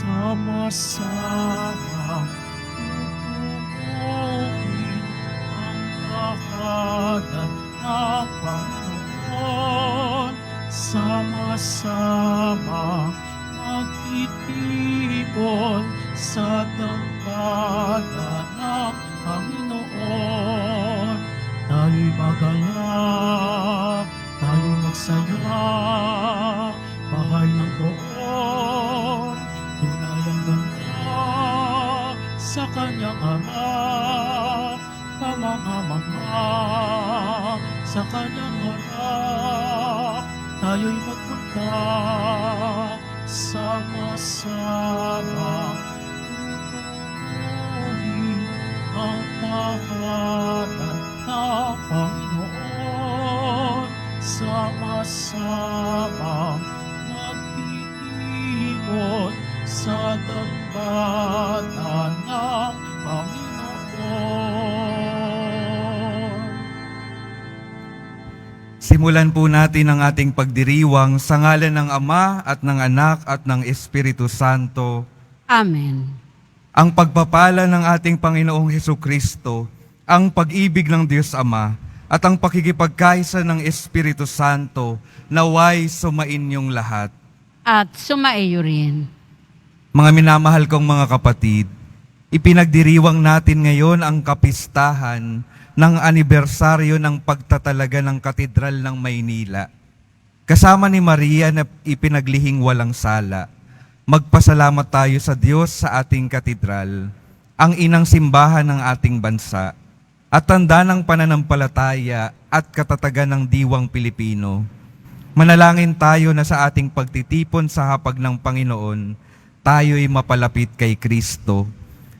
sama-sama tutukuyin ang tahanan ng Panginoon. Sama-sama magtitipon sa dambana ng Panginoon. Tayo'y magalak, tayo'y magsaya, bahay ng poon, tunay ang ganda sa kanyang harap, kamanga-manga sa kanyang harap. Tayo'y magpunta sama-sama tutukuyin ang tahanan ng Panginoon. Sama-sama magtitipon sa dambana ng Panginoon. Simulan po natin ang ating pagdiriwang sa ngalan ng Ama at ng Anak at ng Espiritu Santo. Amen. Ang pagpapala ng ating Panginoong Hesukristo, ang pag-ibig ng Diyos Ama, at ang pakikipagkaisa ng Espiritu Santo naway sumainyong lahat. At sumaiyo rin. Mga minamahal kong mga kapatid, ipinagdiriwang natin ngayon ang kapistahan ng anibersaryo ng pagtatalaga ng Katedral ng Maynila. Kasama ni Maria na ipinaglihing walang sala, magpasalamat tayo sa Diyos sa ating katedral, ang inang simbahan ng ating bansa, at tanda ng pananampalataya at katatagan ng diwang Pilipino. Manalangin tayo na sa ating pagtitipon sa hapag ng Panginoon, tayo'y mapalapit kay Kristo,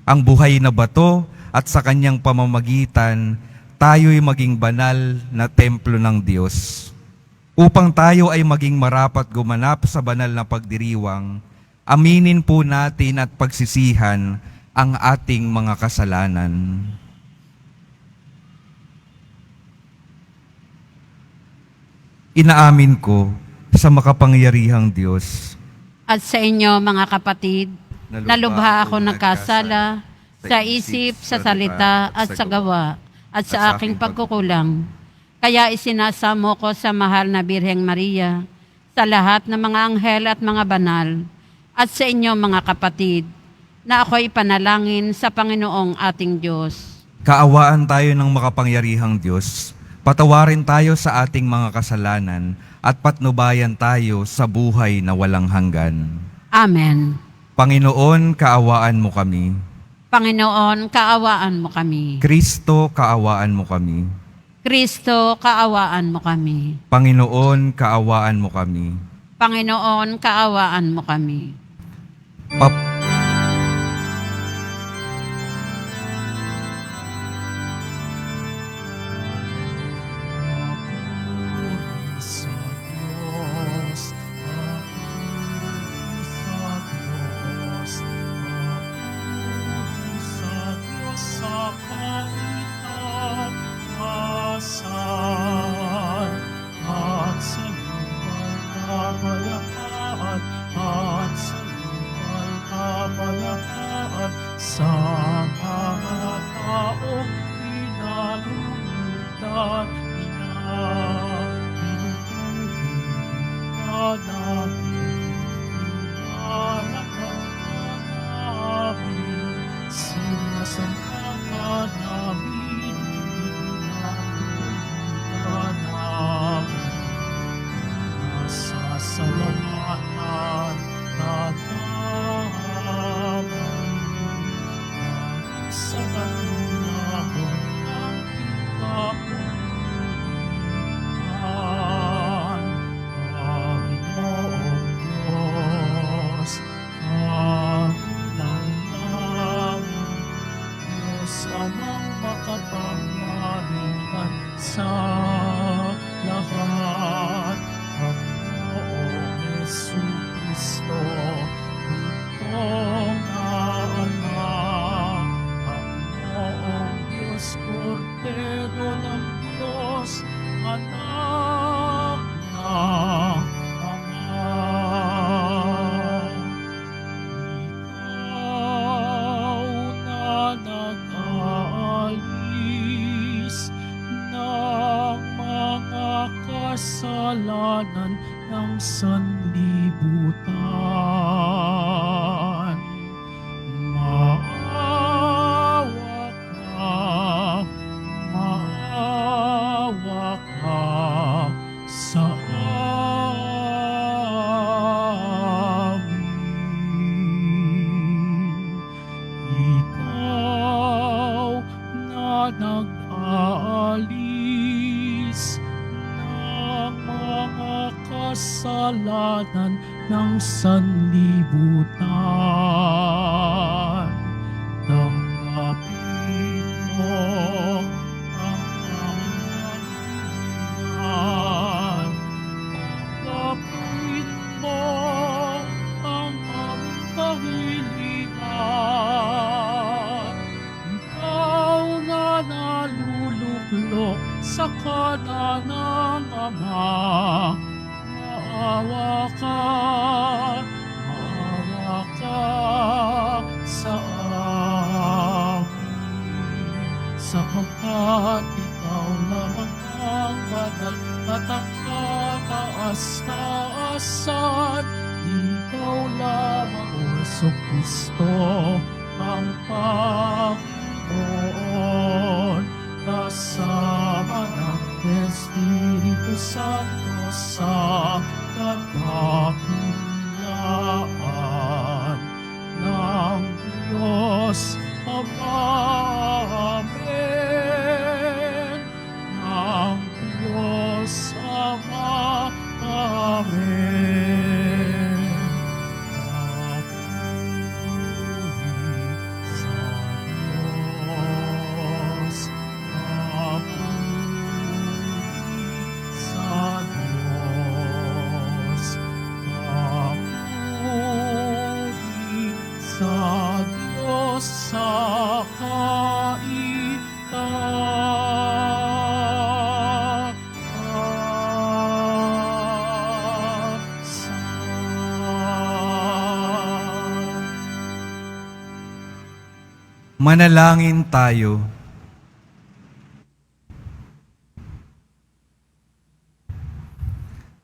ang buhay na bato, at sa kanyang pamamagitan, tayo'y maging banal na templo ng Diyos. Upang tayo ay maging marapat gumanap sa banal na pagdiriwang, aminin po natin at pagsisihan ang ating mga kasalanan. Inaamin ko sa makapangyarihang Diyos At sa inyo mga kapatid, nalubha ako ng kasala sa isip, sa salita at sa gawa at sa aking pagkukulang. Kaya isinasamo ko sa mahal na Birheng Maria, sa lahat ng mga anghel at mga banal, at sa inyo mga kapatid, na ako'y panalangin sa Panginoong ating Diyos. Kaawaan tayo ng makapangyarihang Diyos. Patawarin tayo sa ating mga kasalanan at patnubayan tayo sa buhay na walang hanggan. Amen. Panginoon, kaawaan mo kami. Panginoon, kaawaan mo kami. Kristo, kaawaan mo kami. Kristo, kaawaan mo kami. Panginoon, kaawaan mo kami. Panginoon, kaawaan mo kami. Sa Diyos, sa Diyos, sa Diyos, sa kaitaasan, at sa lupa'y kapayapaan, at sa lupa'y kapayapaan, sa mga taong pinalulutan niya. Sasalamatan na namin sa kanunahon ng kapulitan. Panginoong Diyos, kabilang namin, Diyos amang makapangyarihan sa lahat, Panginoong Jesucristo. ng sanlibutan. Tanggapin mo ang aming kahilingan. Tanggapin mo ang aming kahilingan. Ikaw na naluluklok sa kanan ng Ama, maawa ka sa amin, sapagkat ikaw lamang ang banal at ang kataas-taasan. Ikaw lamang, O Jesucristo, ang Panginoon, kasama ng Espiritu Santo sa kadakilaan ng Diyos Ama. Amen. Ng Diyos Ama. Amen. Papuri sa Diyos. Papuri sa Diyos. Papuri sa Diyos sa kaitaasan. Manalangin tayo.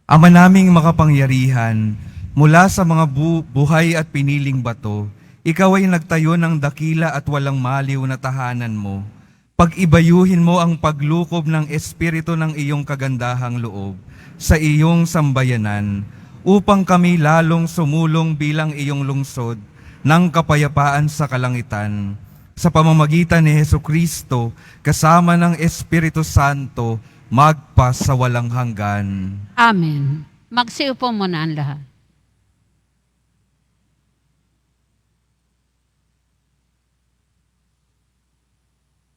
Ama naming makapangyarihan, mula sa mga buhay at piniling bato, ikaw ay nagtayo ng dakila at walang maliw na tahanan mo. Pag-ibayuhin mo ang paglukob ng espiritu ng iyong kagandahang loob sa iyong sambayanan, upang kami lalong sumulong bilang iyong lungsod ng kapayapaan sa kalangitan. Sa pamamagitan ni Jesucristo, kasama ng Espiritu Santo, magpa sa walang hanggan. Amen. Magsiupo muna ang lahat.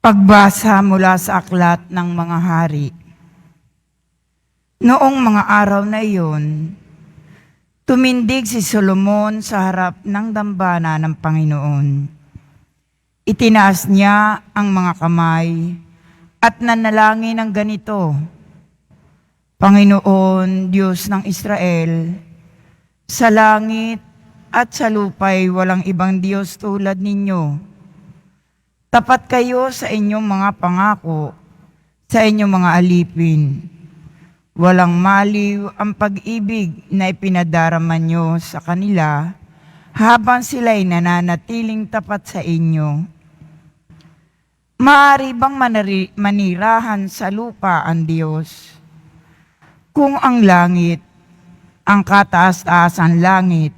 Pagbasa mula sa aklat ng mga hari. Noong mga araw na iyon, tumindig si Solomon sa harap ng dambana ng Panginoon. Itinaas niya ang mga kamay at nanalangin ng ganito: Panginoon, Diyos ng Israel, sa langit at sa lupa'y walang ibang Diyos tulad ninyo. Tapat kayo sa inyong mga pangako, sa inyong mga alipin. Walang maliw ang pag-ibig na ipinadarama nyo sa kanila habang sila'y nananatiling tapat sa inyo. Maaari bang manirahan sa lupa ang Diyos? Kung ang langit, ang kataas-taasan langit,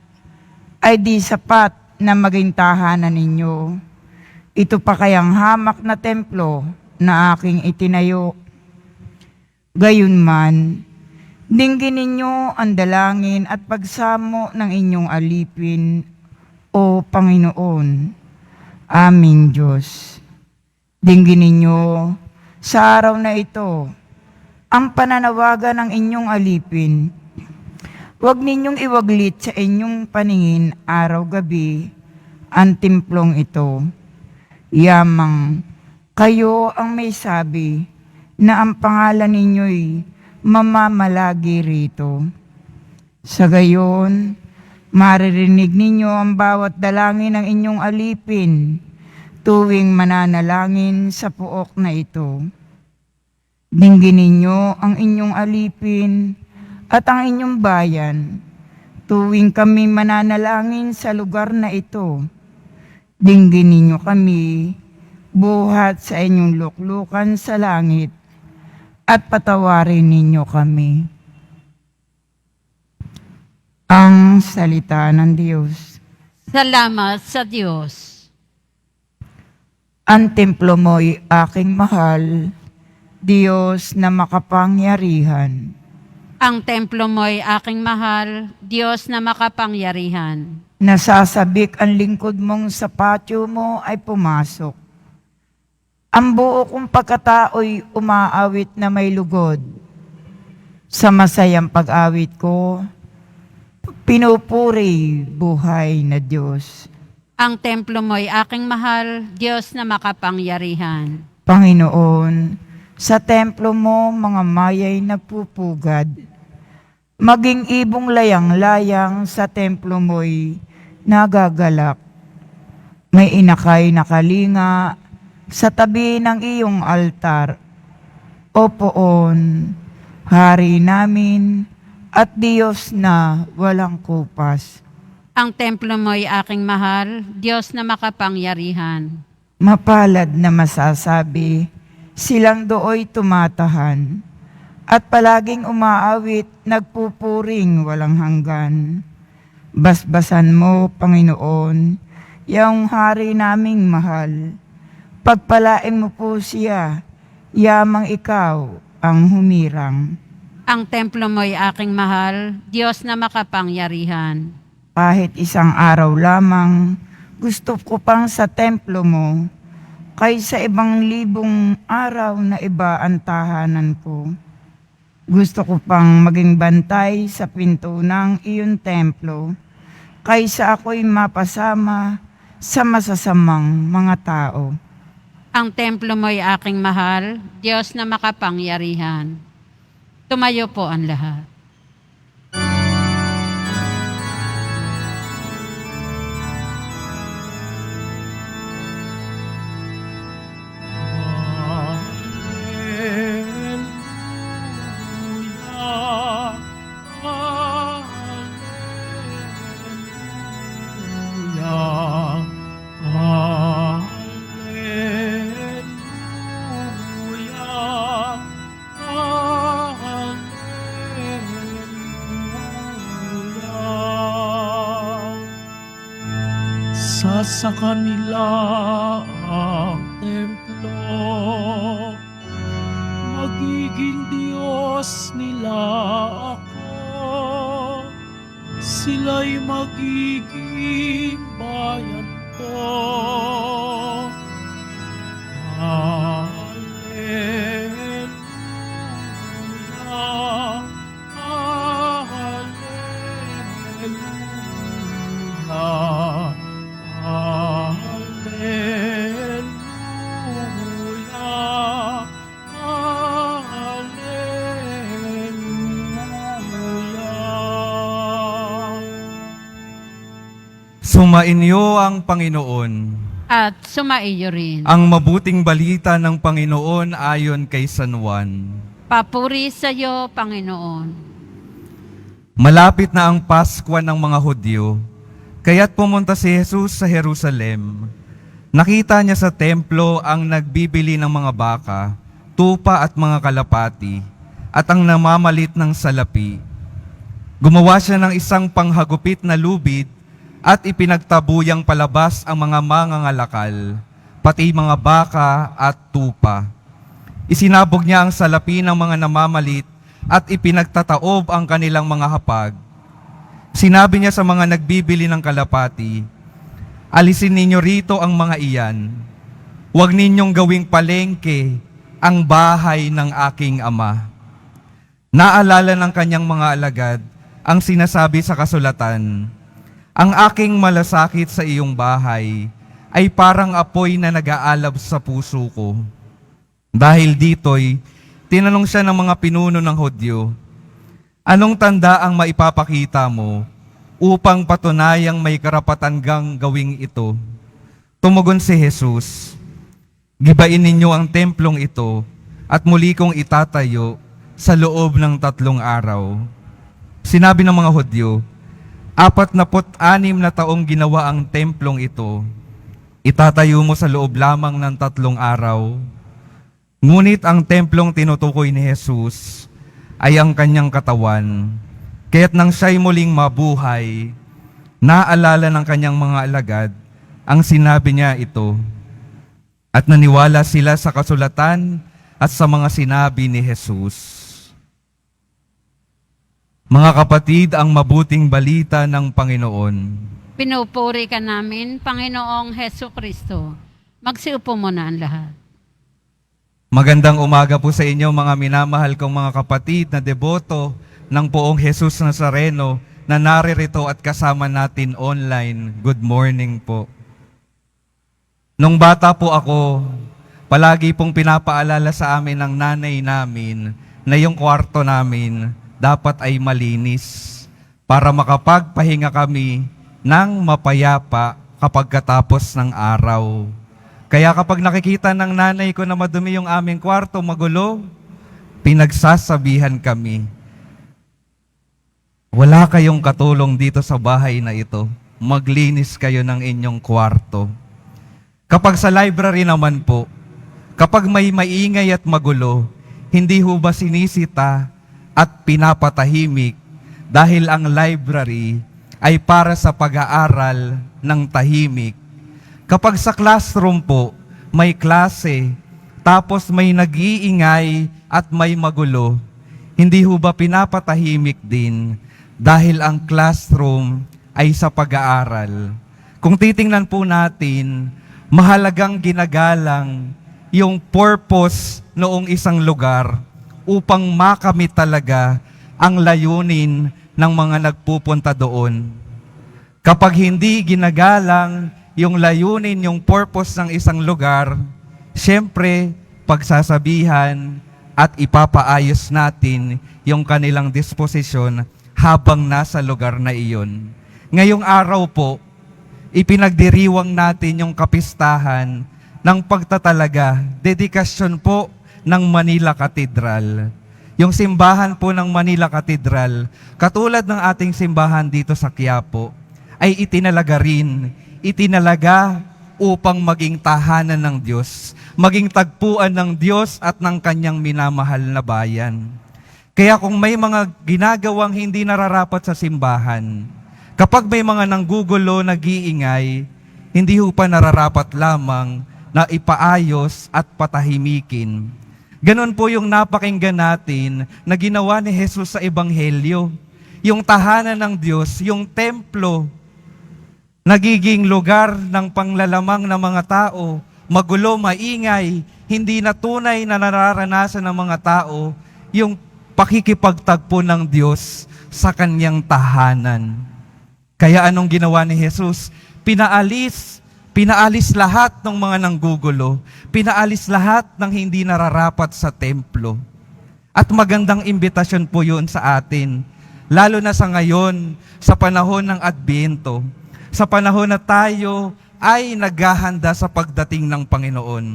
ay di sapat na maging tahanan ninyo, ito pa kayang hamak na templo na aking itinayo. Gayunman, dinggin ninyo ang dalangin at pagsamo ng inyong alipin, O Panginoon, aming Diyos. Dinggin ninyo sa araw na ito ang pananawagan ng inyong alipin. Huwag ninyong iwaglit sa inyong paningin araw-gabi ang templong ito. Yamang kayo ang may sabi na ang pangalan ninyo'y mamamalagi rito. Sa gayon, maririnig ninyo ang bawat dalangin ng inyong alipin tuwing mananalangin sa puok na ito. Dinggin ninyo ang inyong alipin at ang inyong bayan tuwing kami mananalangin sa lugar na ito. Dinggin ninyo kami buhat sa inyong luklukan sa langit at patawarin ninyo kami. Ang salita ng Diyos. Salamat sa Diyos. Ang templo mo'y aking mahal, Diyos na makapangyarihan. Ang templo mo'y aking mahal, Diyos na makapangyarihan. Nasasabik ang lingkod mong sa patio mo ay pumasok. Ang buo kong pagkatao'y umaawit na may lugod. Sa masayang pag-awit ko, pinupuri buhay na Diyos. Ang templo mo'y aking mahal, Diyos na makapangyarihan. Panginoon, sa templo mo mga mayay nagpupugad. Maging ibong layang-layang sa templo mo'y nagagalak. May inakay na kalinga sa tabi ng iyong altar. O poon, Hari namin at Diyos na walang kupas. Ang templo mo'y aking mahal, Diyos na makapangyarihan. Mapalad na masasabi, silang dooy tumatahan, at palaging umaawit, nagpupuring walang hanggan. Basbasan mo, Panginoon, yung hari naming mahal. Pagpalain mo po siya, yamang ikaw ang humirang. Ang templo mo'y aking mahal, Diyos na makapangyarihan. Kahit isang araw lamang, gusto ko pang sa templo mo, kaysa ibang libong araw na iba ang tahanan ko. Gusto ko pang maging bantay sa pinto ng iyong templo, kaysa ako'y mapasama sa masasamang mga tao. Ang templo mo'y aking mahal, Diyos na makapangyarihan. Tumayo po ang lahat. Sa kanila ang templo, magiging Diyos nila ako, sila'y magiging bayan ko. Hallelujah, Hallelujah. Hallelujah, Hallelujah. Sumainyo ang Panginoon. At sumaiyo rin. Ang mabuting balita ng Panginoon ayon kay San Juan. Papuri sa iyo, Panginoon. Malapit na ang Paskwa ng mga Hudyo, kaya't pumunta si Jesus sa Jerusalem. Nakita niya sa templo ang nagbibili ng mga baka, tupa at mga kalapati, at ang namamalit ng salapi. Gumawa siya ng isang panghagupit na lubid at ipinagtabuyang palabas ang mga mangangalakal, pati mga baka at tupa. Isinabog niya ang salapi ng mga namamalit at ipinagtataob ang kanilang mga hapag. Sinabi niya sa mga nagbibili ng kalapati, alisin ninyo rito ang mga iyan. Huwag ninyong gawing palengke ang bahay ng aking ama. Naalala ng kanyang mga alagad ang sinasabi sa kasulatan, ang aking malasakit sa iyong bahay ay parang apoy na nag-aalab sa puso ko. Dahil dito'y tinanong siya ng mga pinuno ng Hudyo, anong tanda ang maipapakita mo upang patunayang may karapatan kang gawing ito? Tumugon si Jesus, gibain ninyo ang templong ito at muli kong itatayo sa loob ng 3 araw. Sinabi ng mga Hudyo, 46 na taong ginawa ang templong ito. Itatayo mo sa loob lamang ng 3 araw. Ngunit ang templong tinutukoy ni Jesus ay ang kanyang katawan. Kaya't nang siya'y muling mabuhay, naalala ng kanyang mga alagad ang sinabi niya ito. At naniwala sila sa kasulatan at sa mga sinabi ni Jesus. Mga kapatid, ang mabuting balita ng Panginoon. Pinupuri ka namin, Panginoong Heso Kristo. Magsiupo muna ang lahat. Magandang umaga po sa inyo mga minamahal kong mga kapatid na deboto ng Poong Jesus Nazareno na naririto at kasama natin online. Good morning po. Nung bata po ako, palagi pong pinapaalala sa amin ng nanay namin na yung kwarto namin dapat ay malinis para makapagpahinga kami ng mapayapa kapag katapos ng araw. Kaya kapag nakikita ng nanay ko na madumi yung aming kwarto, magulo, pinagsasabihan kami, wala kayong katulong dito sa bahay na ito. Maglinis kayo ng inyong kwarto. Kapag sa library naman po, kapag may maingay at magulo, hindi ho ba sinisita at pinapatahimik dahil ang library ay para sa pag-aaral ng tahimik. Kapag sa classroom po, may klase, tapos may nag-iingay at may magulo, hindi ho ba pinapatahimik din dahil ang classroom ay sa pag-aaral? Kung titingnan po natin, mahalagang ginagalang yung purpose noong isang lugar upang makamit talaga ang layunin ng mga nagpupunta doon. Kapag hindi ginagalang yung layunin, yung purpose ng isang lugar, siyempre, pagsasabihan at ipapaayos natin yung kanilang disposisyon habang nasa lugar na iyon. Ngayong araw po, ipinagdiriwang natin yung kapistahan ng pagtatalaga, dedikasyon po ng Manila Cathedral. Yung simbahan po ng Manila Cathedral, katulad ng ating simbahan dito sa Quiapo, ay itinalaga upang maging tahanan ng Diyos, maging tagpuan ng Diyos at ng kanyang minamahal na bayan. Kaya kung may mga ginagawang hindi nararapat sa simbahan, kapag may mga nanggugulo, nag-iingay, hindi ho pa nararapat lamang na ipaayos at patahimikin. Ganon po yung napakinggan natin na ginawa ni Jesus sa Ebanghelyo. Yung tahanan ng Diyos, yung templo, nagiging lugar ng panglalamang ng mga tao, magulo, maingay, hindi na tunay na nararanasan ng mga tao yung pakikipagtagpo ng Diyos sa kanyang tahanan. Kaya anong ginawa ni Jesus? Pinaalis lahat ng mga nanggugulo, pinaalis lahat ng hindi nararapat sa templo. At magandang imbitasyon po yun sa atin, lalo na sa ngayon, sa panahon ng Adbyento, sa panahon na tayo ay naghahanda sa pagdating ng Panginoon.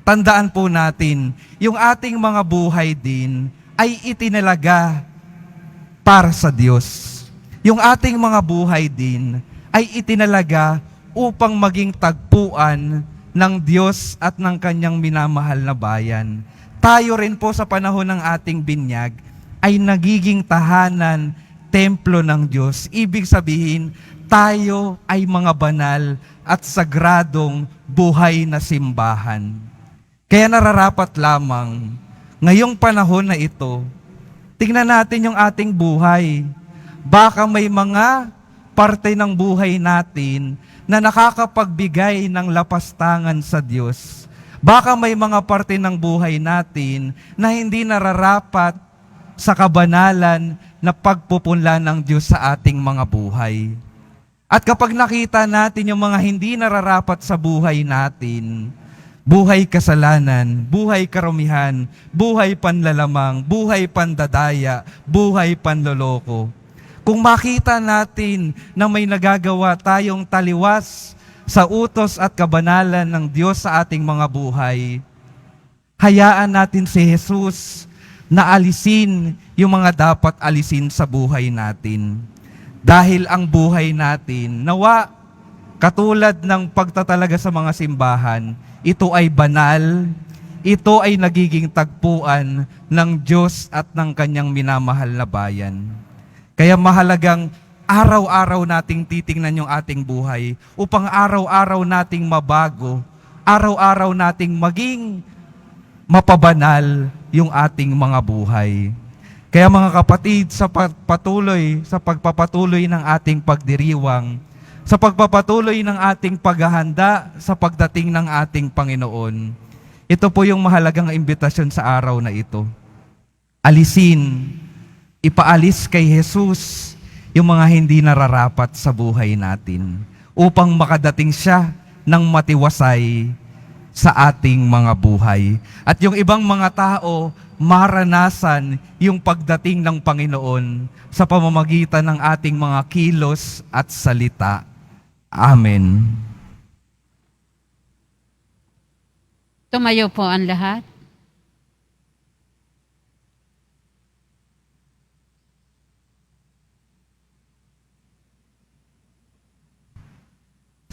Tandaan po natin, yung ating mga buhay din ay itinalaga para sa Diyos. Yung ating mga buhay din ay itinalaga upang maging tagpuan ng Diyos at ng kanyang minamahal na bayan. Tayo rin po sa panahon ng ating binyag ay nagiging tahanan, templo ng Diyos. Ibig sabihin, tayo ay mga banal at sagradong buhay na simbahan. Kaya nararapat lamang, ngayong panahon na ito, tingnan natin yung ating buhay. Baka may mga parte ng buhay natin na nakakapagbigay ng lapastangan sa Diyos. Baka may mga parte ng buhay natin na hindi nararapat sa kabanalan na pagpupunla ng Diyos sa ating mga buhay. At kapag nakita natin yung mga hindi nararapat sa buhay natin, buhay kasalanan, buhay karumihan, buhay panlalamang, buhay pandadaya, buhay panloloko, kung makita natin na may nagagawa tayong taliwas sa utos at kabanalan ng Diyos sa ating mga buhay, hayaan natin si Jesus na alisin yung mga dapat alisin sa buhay natin. Dahil ang buhay natin, nawa, katulad ng pagtatalaga sa mga simbahan, ito ay banal, ito ay nagiging tagpuan ng Diyos at ng kanyang minamahal na bayan. Kaya mahalagang araw-araw nating titingnan yung ating buhay upang araw-araw nating mabago, araw-araw nating maging mapabanal yung ating mga buhay. Kaya mga kapatid, sa pagpapatuloy ng ating pagdiriwang, sa pagpapatuloy ng ating paghahanda sa pagdating ng ating Panginoon, ito po yung mahalagang imbitasyon sa araw na ito. Ipaalis kay Jesus yung mga hindi nararapat sa buhay natin upang makadating siya ng matiwasay sa ating mga buhay. At yung ibang mga tao, maranasan yung pagdating ng Panginoon sa pamamagitan ng ating mga kilos at salita. Amen. Tumayo po ang lahat.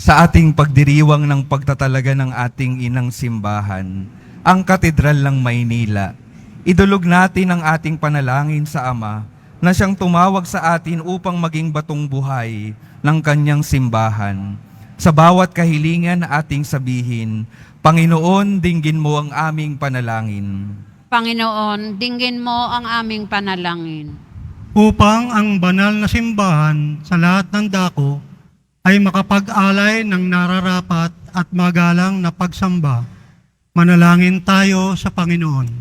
Sa ating pagdiriwang ng pagtatalaga ng ating inang simbahan, ang Katedral ng Maynila, idulog natin ang ating panalangin sa Ama na siyang tumawag sa atin upang maging batong buhay ng kanyang simbahan. Sa bawat kahilingan na ating sabihin, Panginoon, dinggin mo ang aming panalangin. Panginoon, dinggin mo ang aming panalangin. Upang ang banal na simbahan sa lahat ng dako ay makapag-alay ng nararapat at magalang na pagsamba. Manalangin tayo sa Panginoon.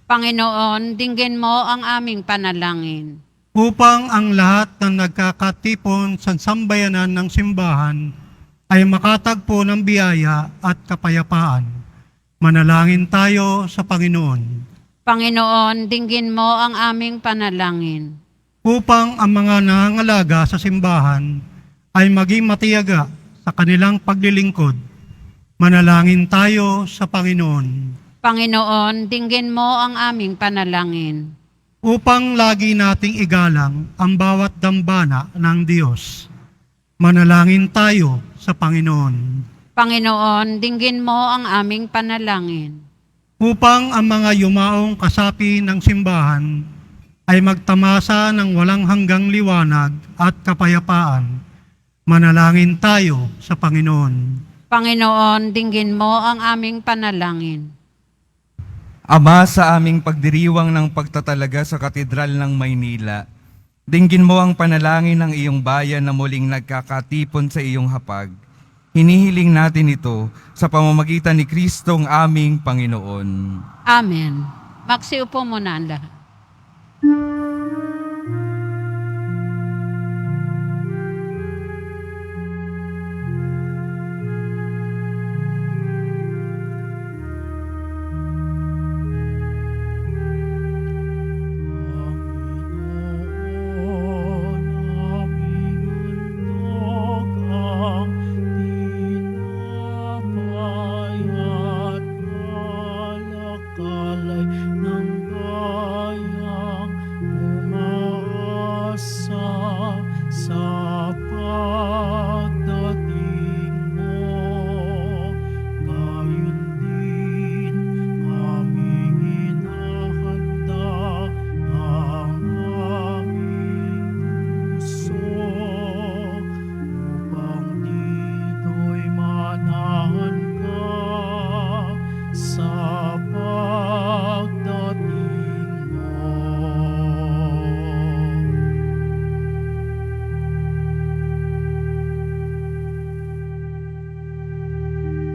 Panginoon, dinggin mo ang aming panalangin. Upang ang lahat ng nagkakatipon sa sambayanan ng simbahan ay makatagpo ng biyaya at kapayapaan. Manalangin tayo sa Panginoon. Panginoon, dinggin mo ang aming panalangin. Upang ang mga nangangalaga sa simbahan ay maging matiyaga sa kanilang paglilingkod. Manalangin tayo sa Panginoon. Panginoon, dinggin mo ang aming panalangin. Upang lagi nating igalang ang bawat dambana ng Diyos. Manalangin tayo sa Panginoon. Panginoon, dinggin mo ang aming panalangin. Upang ang mga yumaong kasapi ng simbahan ay magtamasa ng walang hanggang liwanag at kapayapaan. Manalangin tayo sa Panginoon. Panginoon, dinggin mo ang aming panalangin. Ama, sa aming pagdiriwang ng pagtatalaga sa Katedral ng Maynila, dinggin mo ang panalangin ng iyong bayan na muling nagkakatipon sa iyong hapag. Hinihiling natin ito sa pamamagitan ni Kristong aming Panginoon. Amen. Magsiupo muna ang lahat.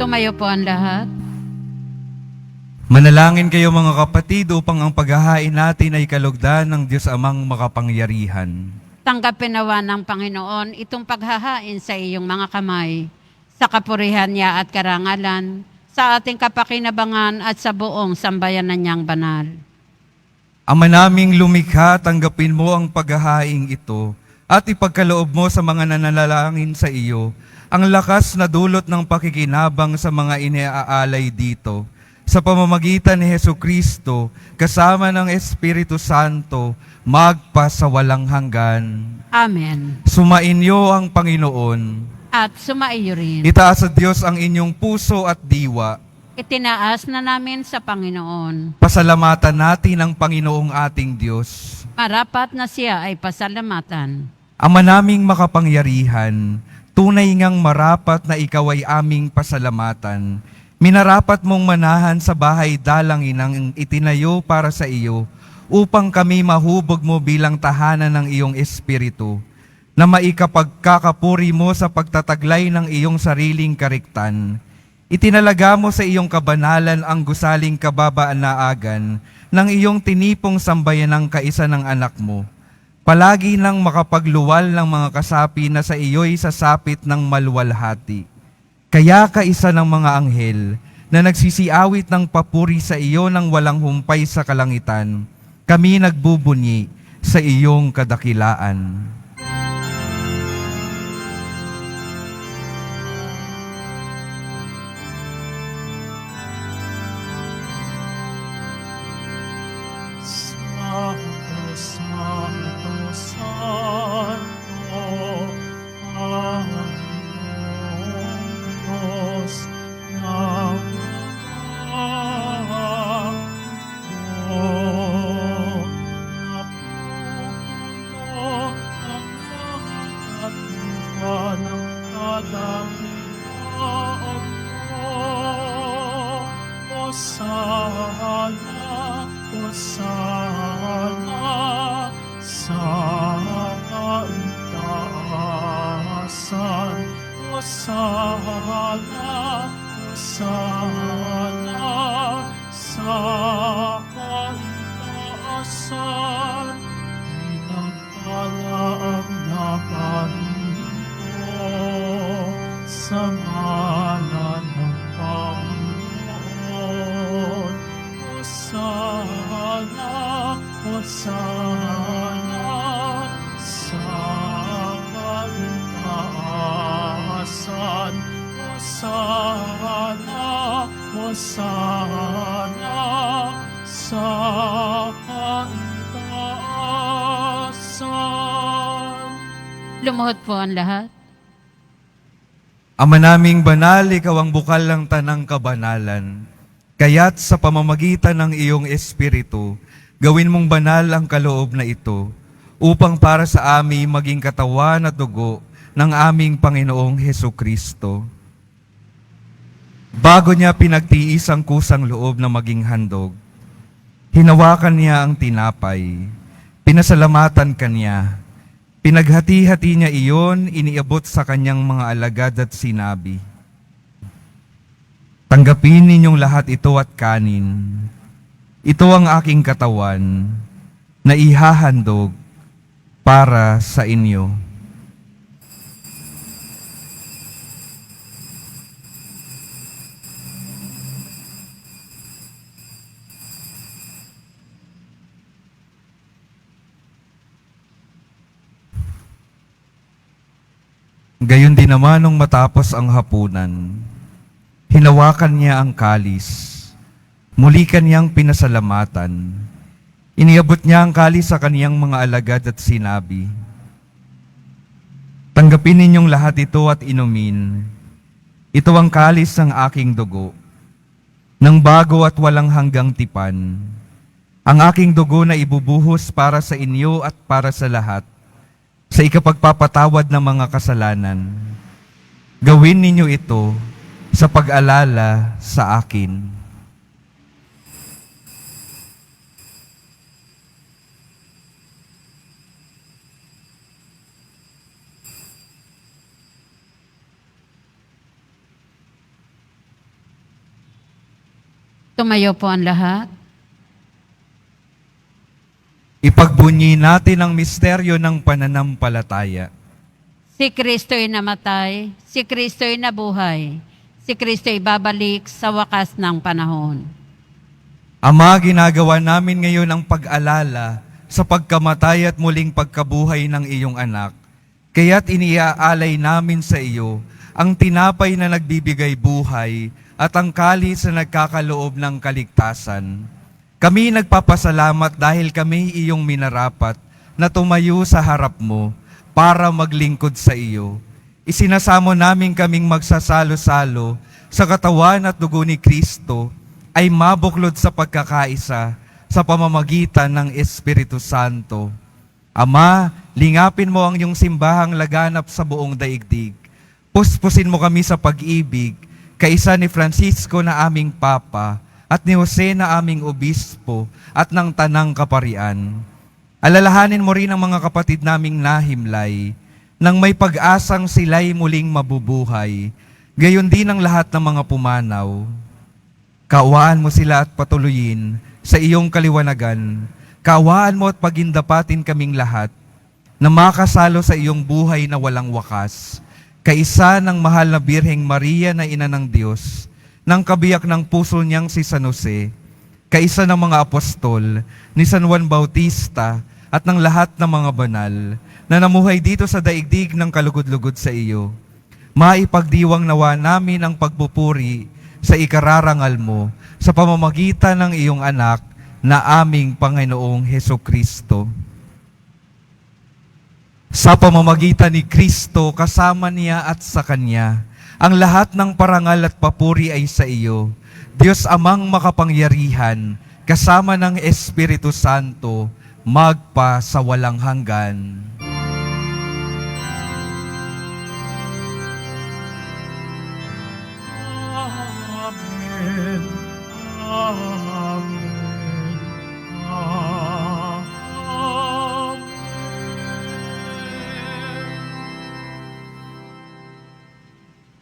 Tumayo po ang lahat. Manalangin kayo mga kapatid upang ang paghahain natin ay kalugdan ng Diyos Amang makapangyarihan. Tanggapin nawa ng Panginoon itong paghahain sa iyong mga kamay, sa kapurihan niya at karangalan, sa ating kapakinabangan at sa buong sambayanan niyang banal. Ama naming lumikha, tanggapin mo ang paghahaing ito at ipagkaloob mo sa mga nananalangin sa iyo ang lakas na dulot ng pakikinabang sa mga iniaalay dito. Sa pamamagitan ni Hesukristo, kasama ng Espiritu Santo, magpasawalang hanggan. Amen. Sumainyo ang Panginoon. At sumaiyo rin. Itaas sa Diyos ang inyong puso at diwa. Itinaas na namin sa Panginoon. Pasalamatan natin ang Panginoong ating Diyos. Marapat na siya ay pasalamatan. Ama naming makapangyarihan, tunay ngang marapat na ikaw ay aming pasalamatan. Minarapat mong manahan sa bahay dalangin ang itinayo para sa iyo upang kami mahubog mo bilang tahanan ng iyong Espiritu, na maikapagkakapuri mo sa pagtataglay ng iyong sariling kariktan. Itinalaga mo sa iyong kabanalan ang gusaling kababaanaagan ng iyong tinipong sambayanang kaisa ng anak mo. Palagi nang makapagluwal ng mga kasapi na sa iyo'y sasapit ng maluwalhati. Kaya kaisa ng mga anghel na nagsisiawit ng papuri sa iyo ng walang humpay sa kalangitan, kami nagbubunyi sa iyong kadakilaan. Santo, Santo, Santo, Panginoong Diyos ng mga hukbo. Napupuno ang langit at lupa ng kadakilaan mo. Hosana, Hosana sa kaitaasan. Hosana, Hosana sa kaitaasan. Pinagpala ang naparito sa ngalan ng Panginoon. Hosana, Hosana sa kaitaasan. Hosana, Hosana sa kaitaasan. Lumuhod po ang lahat. Ama naming banal, ikaw ang bukal ng tanang kabanalan. Kaya't sa pamamagitan ng iyong Espiritu, gawin mong banal ang kaloob na ito, upang para sa amin maging katawan at dugo ng aming Panginoong Hesukristo. Bago niya pinagtiis ang kusang loob na maging handog, hinawakan niya ang tinapay, pinasalamatan kanya, pinaghati-hati niya iyon, iniabot sa kanyang mga alagad at sinabi, "Tanggapin ninyong lahat ito at kanin. Ito ang aking katawan na ihahandog para sa inyo." Gayon din naman nung matapos ang hapunan, hinawakan niya ang kalis. Muli kaniyang pinasalamatan. Iniabot niya ang kalis sa kaniyang mga alagad at sinabi, "Tanggapin ninyong lahat ito at inumin. Ito ang kalis ng aking dugo, ng bago at walang hanggang tipan. Ang aking dugo na ibubuhos para sa inyo at para sa lahat, sa ikapagpapatawad ng mga kasalanan. Gawin ninyo ito sa pag-alala sa akin." Tumayo po ang lahat. Ipagbunyi natin ang misteryo ng pananampalataya. Si Kristo'y namatay, si Kristo'y nabuhay, si Kristo'y babalik sa wakas ng panahon. Ama, ginagawa namin ngayon ang pag-alala sa pagkamatay at muling pagkabuhay ng iyong anak. Kaya't iniaalay namin sa iyo ang tinapay na nagbibigay buhay at ang kalis na nagkakaloob ng kaligtasan. Kami nagpapasalamat dahil kami iyong minarapat na tumayo sa harap mo para maglingkod sa iyo. Isinasamo namin kaming magsasalo-salo sa katawan at dugo ni Kristo ay mabuklod sa pagkakaisa sa pamamagitan ng Espiritu Santo. Ama, lingapin mo ang iyong simbahang laganap sa buong daigdig. Puspusin mo kami sa pag-ibig, kaisa ni Francisco na aming Papa, at ni Jose na aming obispo at ng tanang kaparian. Alalahanin mo rin ang mga kapatid naming nahimlay, nang may pag-asang sila'y muling mabubuhay, gayon din ang lahat ng mga pumanaw. Kaawaan mo sila at patuloyin sa iyong kaliwanagan. Kaawaan mo at pagindapatin kaming lahat na makasalo sa iyong buhay na walang wakas. Kaisa ng mahal na Birheng Maria na Ina ng Diyos, ng kabiyak ng puso niyang si San Jose, kaisa ng mga apostol, ni San Juan Bautista, at ng lahat ng mga banal na namuhay dito sa daigdig ng kalugod-lugod sa iyo. Maipagdiwang nawa namin ang pagpupuri sa ikararangal mo sa pamamagitan ng iyong anak na aming Panginoong Hesukristo. Sa pamamagitan ni Kristo, kasama niya at sa Kanya, ang lahat ng parangal at papuri ay sa iyo, Diyos Amang makapangyarihan, kasama ng Espiritu Santo, magpa sa walang hanggan. Amen. Amen. Amen.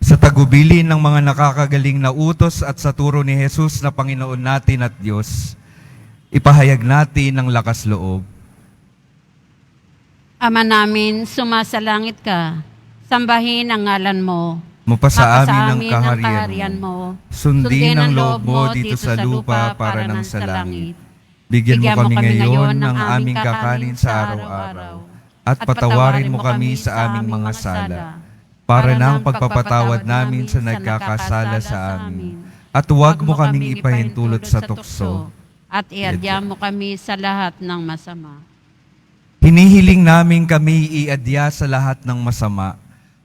Sa tagubilin ng mga nakakagaling na utos at sa turo ni Jesus na Panginoon natin at Diyos, ipahayag natin ang lakas loob. Ama namin, sumasalangit ka. Sambahin ang ngalan mo. Mapasa amin ang ang kaharian mo. mo. Sundin ang loob mo dito sa lupa para ng sa langit. Bigyan mo kami ngayon ng aming kakanin sa araw-araw. At patawarin mo kami sa aming mga sala, para ng pagpapatawad namin sa nagkakasala sa amin. At huwag mo kaming ipahintulot sa tukso. At iadya mo kami sa lahat ng masama. Hinihiling namin kami iadya sa lahat ng masama,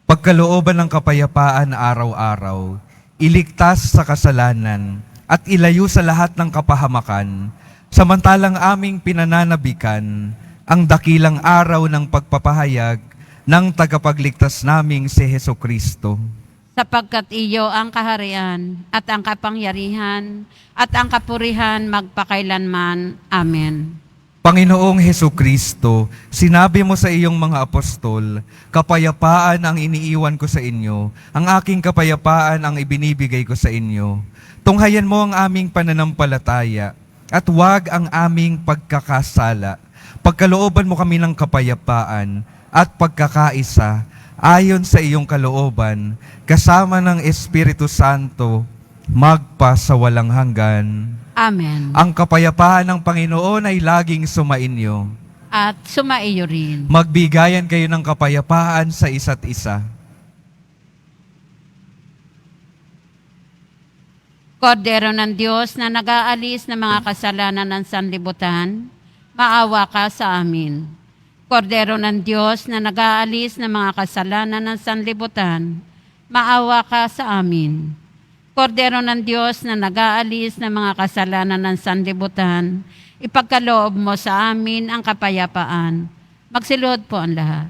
pagkalooban ng kapayapaan araw-araw, iligtas sa kasalanan, at ilayo sa lahat ng kapahamakan, samantalang aming pinananabikan ang dakilang araw ng pagpapahayag ng tagapagligtas naming si Hesukristo. Sapagkat iyo ang kaharian at ang kapangyarihan at ang kapurihan magpakailanman. Amen. Panginoong Hesukristo, sinabi mo sa iyong mga apostol, kapayapaan ang iniiwan ko sa inyo, ang aking kapayapaan ang ibinibigay ko sa inyo. Tunghayan mo ang aming pananampalataya at huwag ang aming pagkakasala. Pagkalooban mo kami ng kapayapaan at pagkakaisa ayon sa iyong kalooban, kasama ng Espiritu Santo, magpa sa walang hanggan. Amen. Ang kapayapaan ng Panginoon ay laging sumainyo. At sumaiyo rin. Magbigayan kayo ng kapayapaan sa isa't isa. Kordero ng Diyos na nag-aalis ng mga kasalanan ng sanlibutan, maawa ka sa amin. Kordero ng Diyos na nag-aalis ng mga kasalanan ng sanlibutan, maawa ka sa amin. Kordero ng Diyos na nag-aalis ng mga kasalanan ng sanlibutan, ipagkaloob mo sa amin ang kapayapaan. Magsiluhod po ang lahat.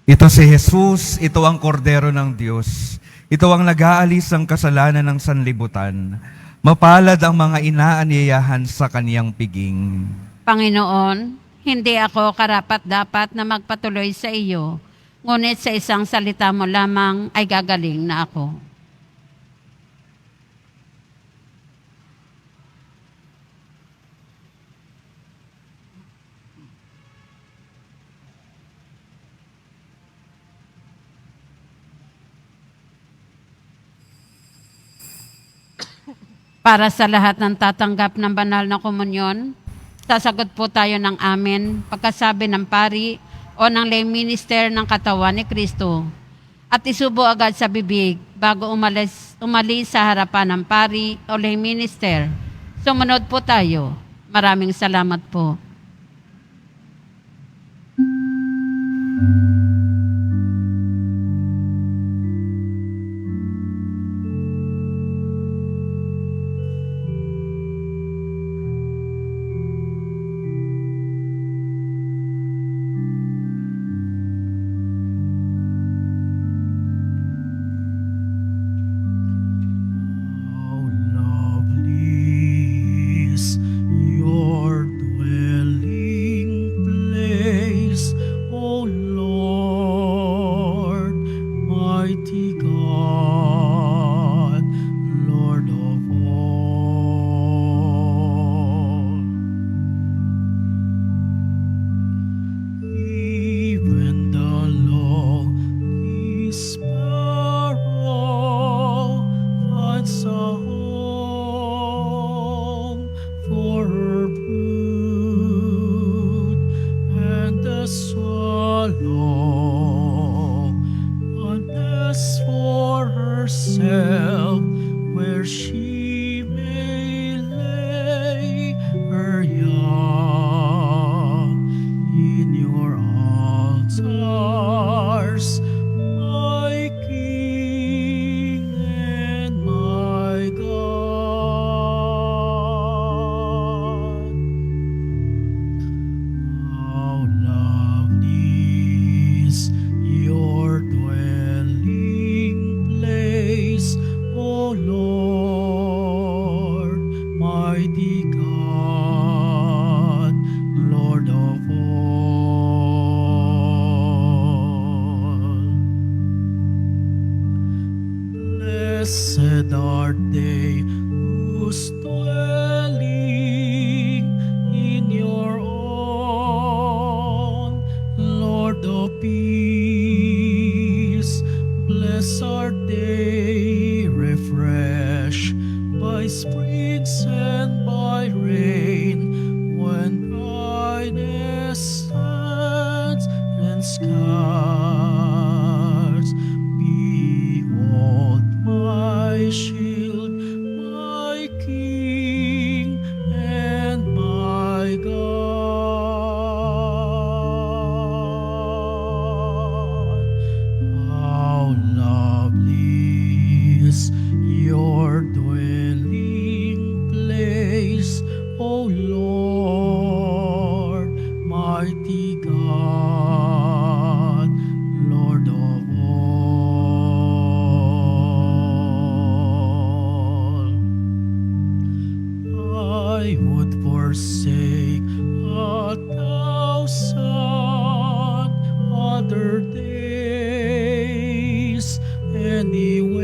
Ito si Jesus, ito ang kordero ng Diyos. Ito ang nag-aalis ng kasalanan ng sanlibutan. Mapalad ang mga inaanyayahan sa kaniyang piging. Panginoon, hindi ako karapat-dapat na magpatuloy sa iyo, ngunit sa isang salita mo lamang ay gagaling na ako. Para sa lahat ng tatanggap ng banal na komunyon, sasagot po tayo ng amen pagkasabi ng pari o ng lay minister ng katawan ni Kristo. At isubo agad sa bibig bago umalis sa harapan ng pari o lay minister. Sumunod po tayo. Maraming salamat po. mighty God, Lord of all. Even the lonely sparrow finds a home for her brood, and the swallow a nest for herself where she may lay her young. In your altars, my King and my God. How lovely is your dwelling place, O Lord, mighty God, Lord of all. Blessed are they whose dwelling in your own, Lord of peace. Blessed are they refreshed by springs and by rain, when brightness stands and skies. Behold my shield, my King and my God. How lovely is your dwelling place, O Lord, mighty God, Lord of all. I would forsake 1,000 other days anywhere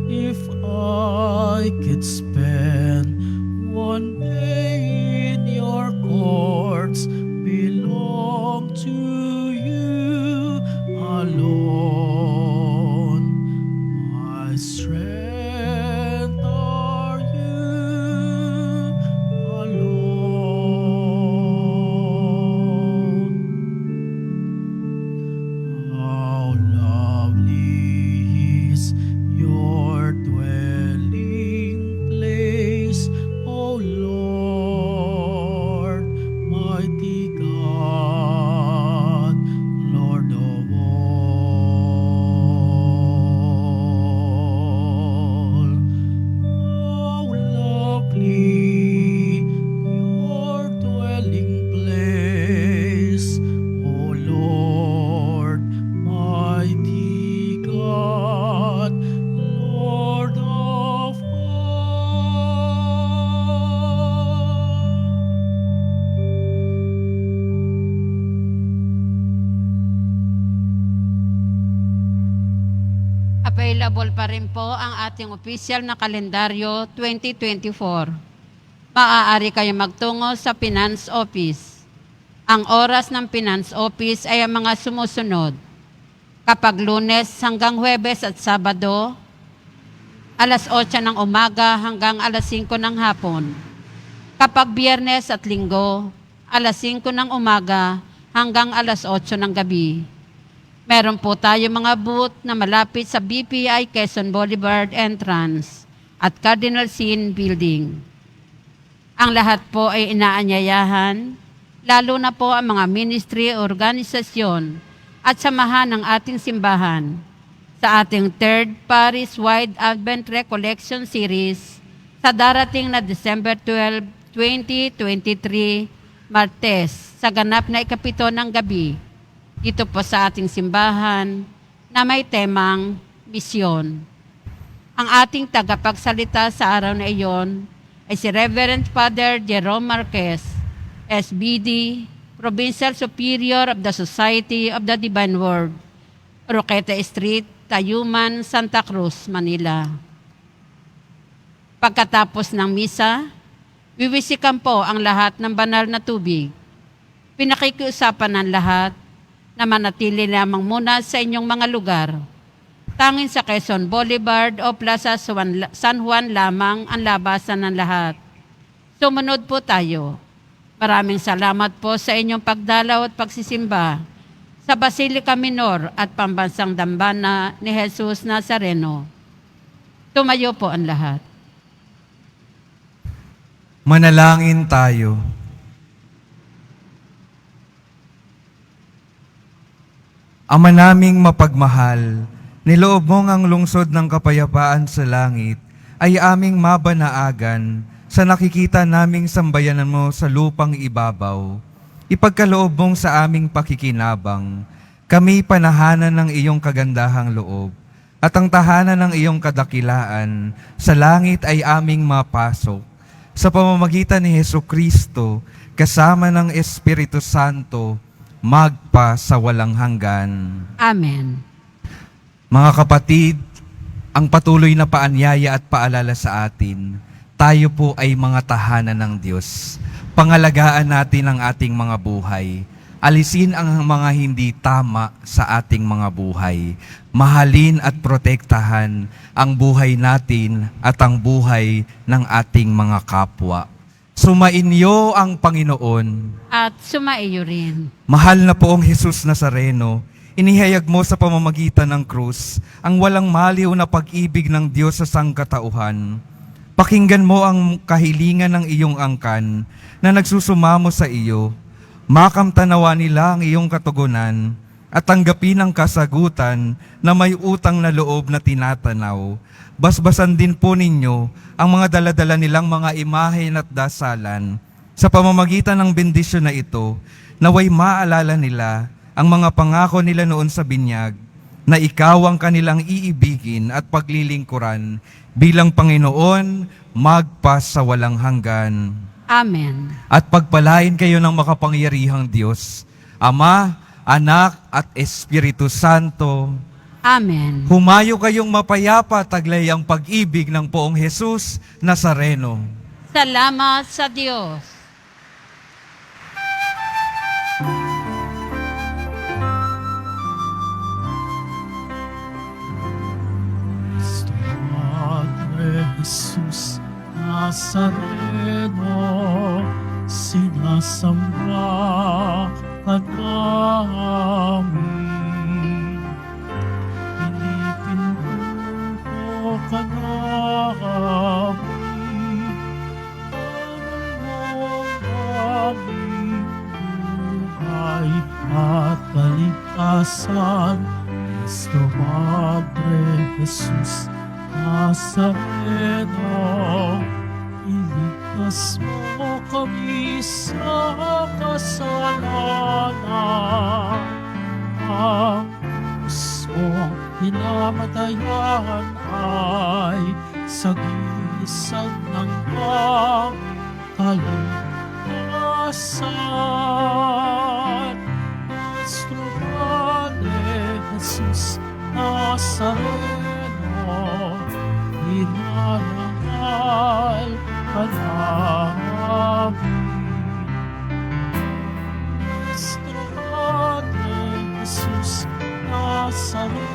if I could spend one day in your courts. Belong to you alone. My strength are you alone. How lovely is your dwelling place, O Lord, mighty God, Lord of all. How lovely your dwelling place, O Lord, mighty God, Lord of all. Available pa rin po ang ating official na kalendaryo 2024. Maaari kayo magtungo sa Finance Office. Ang oras ng Finance Office ay ang mga sumusunod. Kapag Lunes hanggang Huwebes at Sabado, alas 8 ng umaga hanggang alas 5 ng hapon. Kapag Biyernes at Linggo, alas 5 ng umaga hanggang alas 8 ng gabi. Meron po tayo mga booth na malapit sa BPI Quezon Boulevard entrance at Cardinal Sin Building. Ang lahat po ay inaanyayahan, lalo na po ang mga ministry, organisasyon at samahan ng ating simbahan sa ating 3rd Paris-wide Advent Recollection Series sa darating na December 12, 2023, Martes, sa ganap na ikapito ng gabi. Ito po sa ating simbahan na may temang misyon. Ang ating tagapagsalita sa araw na iyon ay si Reverend Father Jerome Marquez, SBD, Provincial Superior of the Society of the Divine Word, Roqueta Street, Tayuman, Santa Cruz, Manila. Pagkatapos ng misa, wiwisikan po ang lahat ng banal na tubig. Pinakikiusapan ng lahat na manatili lamang muna sa inyong mga lugar. Tanging sa Quezon Boulevard o Plaza San Juan lamang ang labasan ng lahat. Sumunod po tayo. Maraming salamat po sa inyong pagdalaw at pagsisimba sa Basilica Minor at Pambansang Dambana ni Jesus Nazareno. Tumayo po ang lahat. Manalangin tayo. Ama naming mapagmahal, niloob mong ang lungsod ng kapayapaan sa langit ay aming mabanaagan sa nakikita naming sambayanan mo sa lupang ibabaw. Ipagkaloob mong sa aming pakikinabang, kami panahanan ng iyong kagandahang loob, at ang tahanan ng iyong kadakilaan sa langit ay aming mapasok. Sa pamamagitan ni Hesukristo, kasama ng Espiritu Santo, magpa sa walang hanggan. Amen. Mga kapatid, ang patuloy na paanyaya at paalala sa atin, tayo po ay mga tahanan ng Diyos. Pangalagaan natin ang ating mga buhay. Alisin ang mga hindi tama sa ating mga buhay. Mahalin at protektahan ang buhay natin at ang buhay ng ating mga kapwa. Sumainyo ang Panginoon. At sumaiyo rin. Mahal na poong Jesus Nazareno, inihayag mo sa pamamagitan ng krus ang walang maliw na pag-ibig ng Diyos sa sangkatauhan. Pakinggan mo ang kahilingan ng iyong angkan na nagsusumamo sa iyo. Makamtanawa nila ang iyong katugunan at tanggapin ang kasagutan na may utang na loob na tinatanaw. Basbasan din po ninyo ang mga daladala nilang mga imahen at dasalan. Sa pamamagitan ng bendisyon na ito, naway maalala nila ang mga pangako nila noon sa binyag, na ikaw ang kanilang iibigin at paglilingkuran bilang Panginoon magpa sa walang hanggan. Amen. At pagpalain kayo ng makapangyarihang Diyos, Ama, Anak at Espiritu Santo. Amen. Humayo kayong mapayapa, taglay ang pag-ibig ng poong Jesus Nazareno. Salamat sa Diyos. Padre Jesus Nazareno, sinasamba ka namin. Pinipinto ka namin. Ang aming buhay at kaligtasan. Cristo Padre Jesus Nazareno, iligtas mo kami sa kasalanan. Ang pusong pinamatayan ay sagisag ng kaligtasan. Nuestro Padre Jesus Nazareno, inarangal ka namin. Nuestro Padre Jesus Nazareno,